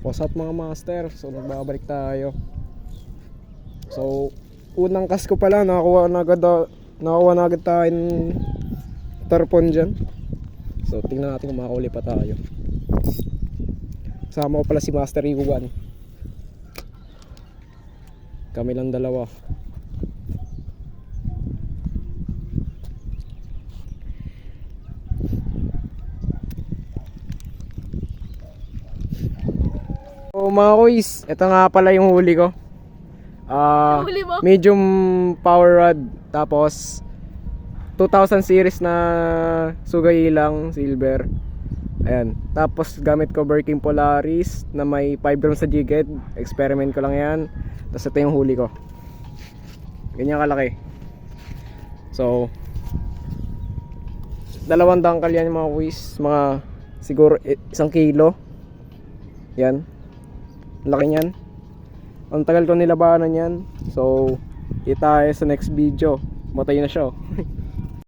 What's up mga master? So nagbabalik tayo. So unang cast ko pala nakakuha na agad tayo ng tarpon dyan. So tingnan natin kung makahuli pa tayo. Kasama ko pala si Master Iwan. Kami lang dalawa. So mga kuys, ito nga pala yung huli ko. Huli mo? Medium power rod, tapos 2000 series na sugay lang, silver. Ayan. Tapos gamit ko Birkin Polaris na may 5 grams sa jig head. Experiment ko lang yan. Tapos ito yung huli ko. Ganyan kalaki. So 2 dangkal yan mga kuys. Mga siguro 1 kilo. Yan. Laki niyan. Ang tagal ko nilabanan yan. So, itayo sa next video. Matay na siya.